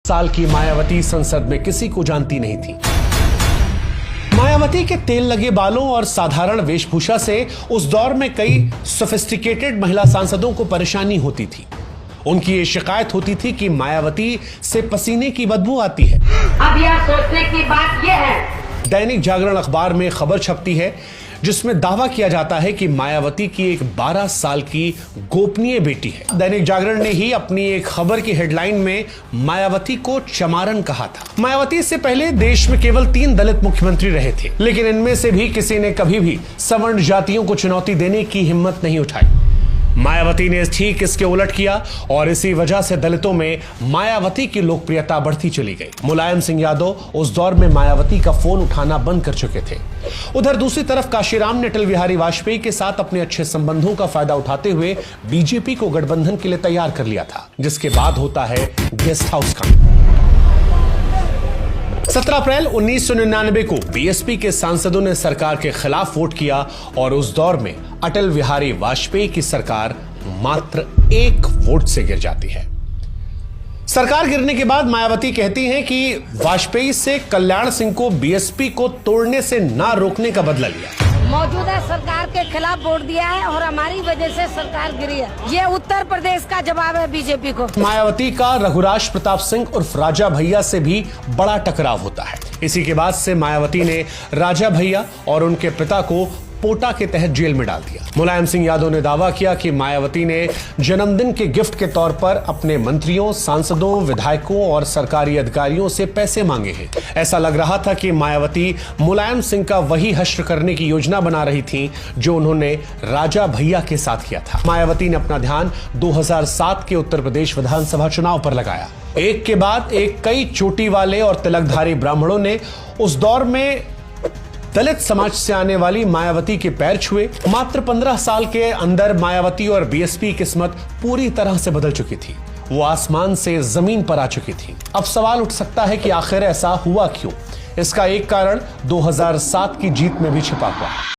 साल की मायावती संसद में किसी को जानती नहीं थी। मायावती के तेल लगे बालों और साधारण वेशभूषा से उस दौर में कई सोफिस्टिकेटेड महिला सांसदों को परेशानी होती थी। उनकी ये शिकायत होती थी कि मायावती से पसीने की बदबू आती है। अब यह सोचने की बात यह है। दैनिक जागरण अखबार में खबर छपती है जिसमें दावा किया जाता है कि मायावती की एक 12 साल की गोपनीय बेटी है। दैनिक जागरण ने ही अपनी एक खबर की हेडलाइन में मायावती को चमारन कहा था। मायावती से पहले देश में केवल 3 दलित मुख्यमंत्री रहे थे, लेकिन इनमें से भी किसी ने कभी भी सवर्ण जातियों को चुनौती देने की हिम्मत नहीं उठाई। मायावती ने ठीक इसके उलट किया और इसी वजह से दलितों में मायावती की लोकप्रियता बढ़ती चली गई। मुलायम सिंह यादव उस दौर में मायावती का फोन उठाना बंद कर चुके थे। उधर दूसरी तरफ काशीराम ने अटल बिहारी वाजपेयी के साथ अपने अच्छे संबंधों का फायदा उठाते हुए बीजेपी को गठबंधन के लिए तैयार कर लिया था, जिसके बाद होता है गेस्ट हाउस का। 17 अप्रैल 1999 को बीएसपी के सांसदों ने सरकार के खिलाफ वोट किया और उस दौर में अटल बिहारी वाजपेयी की सरकार मात्र 1 वोट से गिर जाती है। सरकार गिरने के बाद मायावती कहती हैं कि वाजपेयी से कल्याण सिंह को बीएसपी को तोड़ने से ना रोकने का बदला लिया। मौजूदा सरकार के खिलाफ वोट दिया है और हमारी वजह से सरकार गिरी है। ये उत्तर प्रदेश का जवाब है बीजेपी को। मायावती का रघुराज प्रताप सिंह उर्फ राजा भैया से भी बड़ा टकराव होता है। इसी के बाद से मायावती ने राजा भैया और उनके पिता को पोटा के तहत जेल में डाल दिया। मुलायम सिंह यादव ने दावा किया कि मायावती ने जन्मदिन के गिफ्ट के तौर पर अपने मंत्रियों, सांसदों, विधायकों और सरकारी अधिकारियों से पैसे मांगे हैं। ऐसा लग रहा था कि मायावती मुलायम सिंह का वही हश्र करने की योजना बना रही थी जो उन्होंने राजा भैया के साथ किया था। मायावती ने अपना ध्यान 2007 के उत्तर प्रदेश विधानसभा चुनाव पर लगाया। एक के बाद एक कई चोटी वाले और तिलकधारी ब्राह्मणों ने उस दौर में दलित समाज से आने वाली मायावती के पैर छुए। मात्र 15 साल के अंदर मायावती और बीएसपी की किस्मत पूरी तरह से बदल चुकी थी। वो आसमान से जमीन पर आ चुकी थी। अब सवाल उठ सकता है कि आखिर ऐसा हुआ क्यों? इसका एक कारण 2007 की जीत में भी छिपा हुआ है।